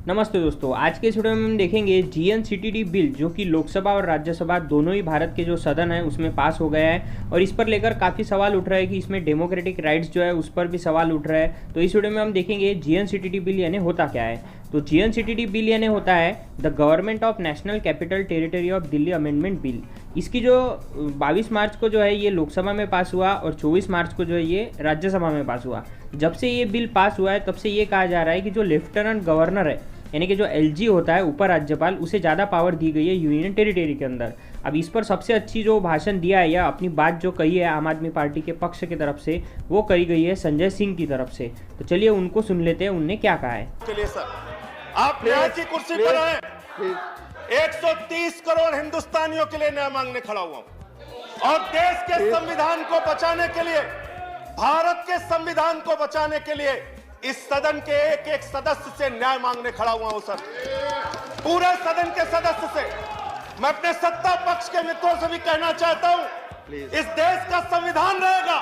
नमस्ते दोस्तों, आज के इस वीडियो में हम देखेंगे जीएनसीटीडी बिल जो कि लोकसभा और राज्यसभा दोनों ही भारत के जो सदन है उसमें पास हो गया है और इस पर लेकर काफ़ी सवाल उठ रहा है कि इसमें डेमोक्रेटिक राइट्स जो है उस पर भी सवाल उठ रहा है। तो इस वीडियो में हम देखेंगे जीएनसीटीडी बिल यानी होता क्या है। तो जीएनसीटीडी बिल यानी होता है the government of national capital territory of Delhi amendment bill. इसकी जो 22 मार्च को जो है ये लोकसभा में पास हुआ और 24 मार्च को जो है ये राज्यसभा में पास हुआ। जब से ये बिल पास हुआ है तब से ये कहा जा रहा है कि जो लेफ्टिनेंट गवर्नर है यानी कि जो एलजी होता है ऊपर राज्यपाल, उसे ज़्यादा पावर दी गई है यूनियन टेरिटरी के अंदर। अब इस पर सबसे अच्छी जो भाषण दिया है या अपनी बात जो कही है आम आदमी पार्टी के पक्ष की तरफ से वो करी गई है संजय सिंह की तरफ से। तो चलिए उनको सुन लेते हैं, उनने क्या कहा है। चलिए सर, आप न्याय की कुर्सी पर आए। 130 करोड़ हिंदुस्तानियों के लिए न्याय मांगने खड़ा हुआ हूं और देश के संविधान को बचाने के लिए, भारत के संविधान को बचाने के लिए इस सदन के एक एक सदस्य से न्याय मांगने खड़ा हुआ हूं सर। पूरे सदन के सदस्य से मैं अपने सत्ता पक्ष के मित्रों से भी कहना चाहता हूं, इस देश का संविधान रहेगा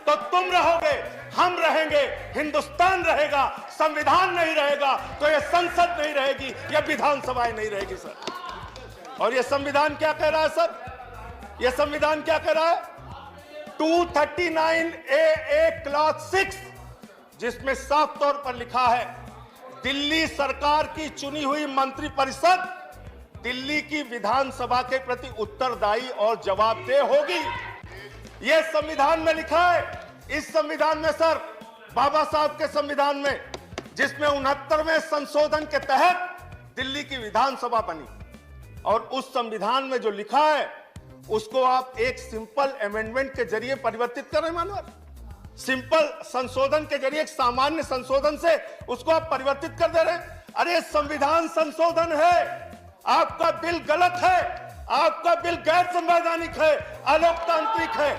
तो तुम रहोगे, हम रहेंगे, हिंदुस्तान रहेगा। संविधान नहीं रहेगा तो ये संसद नहीं रहेगी, ये विधानसभाएं नहीं रहेगी सर। और ये संविधान क्या कह रहा है सर? ये संविधान क्या कह रहा है? 239A क्लॉज 6 जिसमें साफ तौर पर लिखा है दिल्ली सरकार की चुनी हुई मंत्रिपरिषद दिल्ली की विधानसभा के प्रति उत्तरदायी और जवाबदेह होगी। यह संविधान में लिखा है। इस संविधान में सर, बाबा साहब के संविधान में, जिसमें 69वें संशोधन के तहत दिल्ली की विधानसभा बनी, और उस संविधान में जो लिखा है उसको आप एक सिंपल अमेंडमेंट के जरिए परिवर्तित कर रहे हैं। मानवर सिंपल संशोधन के जरिए, एक सामान्य संशोधन से उसको आप परिवर्तित कर दे रहे हैं। अरे संविधान संशोधन है, आपका बिल गलत है, आपका बिल गैर संवैधानिक है, अलोकतांत्रिक है।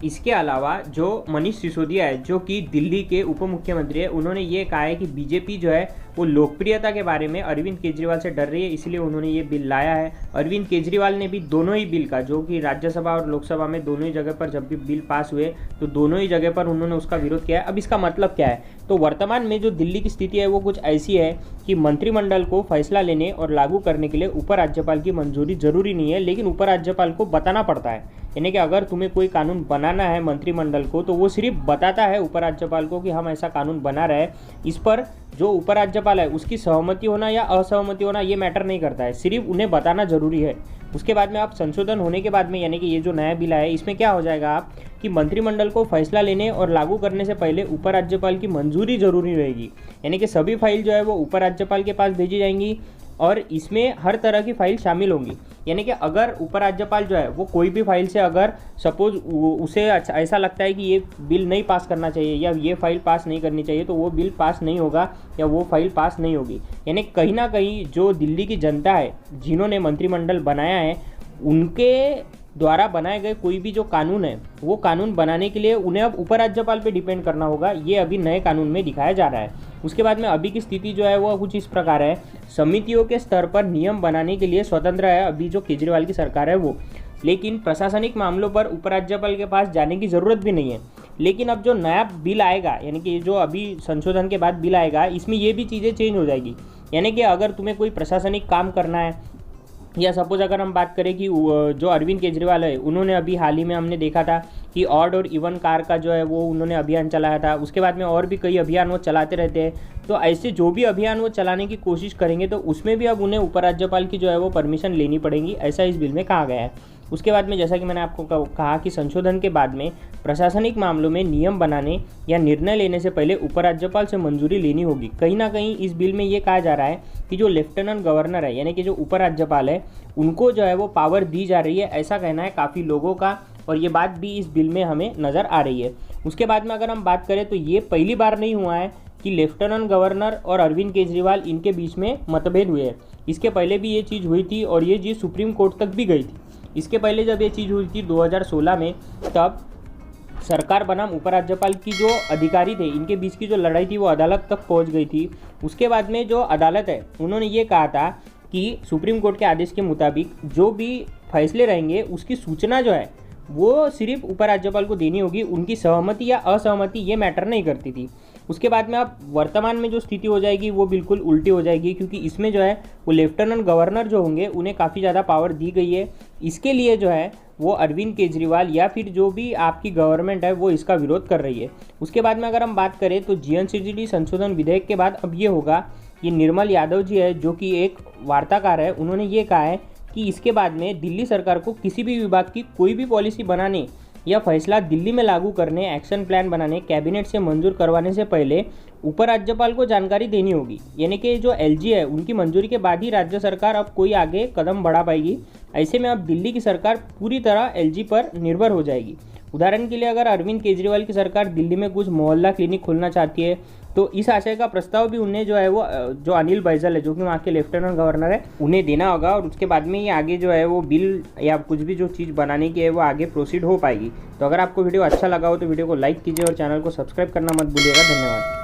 इसके अलावा जो मनीष सिसोदिया है जो कि दिल्ली के उप मुख्यमंत्री है, उन्होंने ये कहा है कि बीजेपी जो है वो लोकप्रियता के बारे में अरविंद केजरीवाल से डर रही है, इसलिए उन्होंने ये बिल लाया है। अरविंद केजरीवाल ने भी दोनों ही बिल का, जो कि राज्यसभा और लोकसभा में दोनों ही जगह पर जब भी बिल पास हुए तो दोनों ही जगह पर उन्होंने उसका विरोध किया है। अब इसका मतलब क्या है? तो वर्तमान में जो दिल्ली की स्थिति है वो कुछ ऐसी है कि मंत्रिमंडल को फैसला लेने और लागू करने के लिए ऊपर राज्यपाल की मंजूरी जरूरी नहीं है, लेकिन ऊपर राज्यपाल को बताना पड़ता है। यानी कि अगर तुम्हें कोई कानून बनाना है मंत्रिमंडल को तो वो सिर्फ बताता है ऊपर राज्यपाल को कि हम ऐसा कानून बना रहे हैं। इस पर जो ऊपर राज्यपाल है उसकी सहमति होना या असहमति होना ये मैटर नहीं करता है, सिर्फ उन्हें बताना जरूरी है। उसके बाद में आप संशोधन होने के बाद में, यानी कि ये जो नया बिल है इसमें क्या हो जाएगा आप कि मंत्रिमंडल को फैसला लेने और लागू करने से पहले ऊपर राज्यपाल की मंजूरी जरूरी रहेगी। यानी कि सभी फाइल जो है वो ऊपर राज्यपाल के पास भेजी जाएंगी और इसमें हर तरह की फाइल शामिल होंगी। यानी कि अगर ऊपर राज्यपाल जो है वो कोई भी फाइल से, अगर सपोज उसे ऐसा लगता है कि ये बिल नहीं पास करना चाहिए या ये फाइल पास नहीं करनी चाहिए, तो वो बिल पास नहीं होगा या वो फाइल पास नहीं होगी। यानी कहीं ना कहीं जो दिल्ली की जनता है जिन्होंने मंत्रिमंडल बनाया है, उनके द्वारा बनाए गए कोई भी जो कानून है वो कानून बनाने के लिए उन्हें अब ऊपर राज्यपाल पे डिपेंड करना होगा। ये अभी नए कानून में दिखाया जा रहा है। उसके बाद में अभी की स्थिति जो है वो कुछ इस प्रकार है, समितियों के स्तर पर नियम बनाने के लिए स्वतंत्र है अभी जो केजरीवाल की सरकार है वो, लेकिन प्रशासनिक मामलों पर उप राज्यपाल के पास जाने की ज़रूरत भी नहीं है। लेकिन अब जो नया बिल आएगा, यानी कि जो अभी संशोधन के बाद बिल आएगा, इसमें ये भी चीज़ें चेंज हो जाएगी। यानी कि अगर तुम्हें कोई प्रशासनिक काम करना है, या सपोज अगर हम बात करें कि जो अरविंद केजरीवाल है उन्होंने अभी हाल ही में हमने देखा था कि ऑड और इवन कार का जो है वो उन्होंने अभियान चलाया था। उसके बाद में और भी कई अभियान वो चलाते रहते हैं। तो ऐसे जो भी अभियान वो चलाने की कोशिश करेंगे तो उसमें भी अब उन्हें ऊपर राज्यपाल की जो है वो परमिशन लेनी पड़ेगी, ऐसा इस बिल में कहा गया है। उसके बाद में जैसा कि मैंने आपको कहा कि संशोधन के बाद में प्रशासनिक मामलों में नियम बनाने या निर्णय लेने से पहले उप राज्यपाल से मंजूरी लेनी होगी। कहीं ना कहीं इस बिल में ये कहा जा रहा है कि जो लेफ्टिनेंट गवर्नर है यानी कि जो उप राज्यपाल है उनको जो है वो पावर दी जा रही है, ऐसा कहना है काफ़ी लोगों का, और ये बात भी इस बिल में हमें नज़र आ रही है। उसके बाद में अगर हम बात करें तो ये पहली बार नहीं हुआ है कि लेफ्टिनेंट गवर्नर और अरविंद केजरीवाल इनके बीच में मतभेद हुए हैं। इसके पहले भी ये चीज़ हुई थी और ये चीज़ सुप्रीम कोर्ट तक भी गई थी। इसके पहले जब ये चीज़ हुई थी 2016 में, तब सरकार बनाम उप राज्यपाल की जो अधिकारी थे इनके बीच की जो लड़ाई थी वो अदालत तक पहुंच गई थी। उसके बाद में जो अदालत है उन्होंने ये कहा था कि सुप्रीम कोर्ट के आदेश के मुताबिक जो भी फैसले रहेंगे उसकी सूचना जो है वो सिर्फ उप राज्यपाल को देनी होगी, उनकी सहमति या असहमति ये मैटर नहीं करती थी। उसके बाद में अब वर्तमान में जो स्थिति हो जाएगी वो बिल्कुल उल्टी हो जाएगी, क्योंकि इसमें जो है वो लेफ्टिनेंट गवर्नर जो होंगे उन्हें काफ़ी ज़्यादा पावर दी गई है। इसके लिए जो है वो अरविंद केजरीवाल या फिर जो भी आपकी गवर्नमेंट है वो इसका विरोध कर रही है। उसके बाद में अगर हम बात करें तो जीएनसीटी संशोधन विधेयक के बाद अब ये होगा, ये निर्मल यादव जी है जो कि एक वार्ताकार है, उन्होंने ये कहा है कि इसके बाद में दिल्ली सरकार को किसी भी विभाग की कोई भी पॉलिसी बनाने या फैसला दिल्ली में लागू करने, एक्शन प्लान बनाने, कैबिनेट से मंजूर करवाने से पहले ऊपर राज्यपाल को जानकारी देनी होगी। यानी कि जो एलजी है उनकी मंजूरी के बाद ही राज्य सरकार अब कोई आगे कदम बढ़ा पाएगी। ऐसे में अब दिल्ली की सरकार पूरी तरह एलजी पर निर्भर हो जाएगी। उदाहरण के लिए अगर अरविंद केजरीवाल की सरकार दिल्ली में कुछ मोहल्ला क्लिनिक खोलना चाहती है तो इस आशय का प्रस्ताव भी उन्हें जो है वो जो अनिल बैजल है जो कि वहाँ के लेफ्टिनेंट गवर्नर है उन्हें देना होगा, और उसके बाद में ये आगे जो है वो बिल या कुछ भी जो चीज़ बनाने की है वो आगे प्रोसीड हो पाएगी। तो अगर आपको वीडियो अच्छा लगा हो तो वीडियो को लाइक कीजिए और चैनल को सब्सक्राइब करना मत भूलिएगा। धन्यवाद।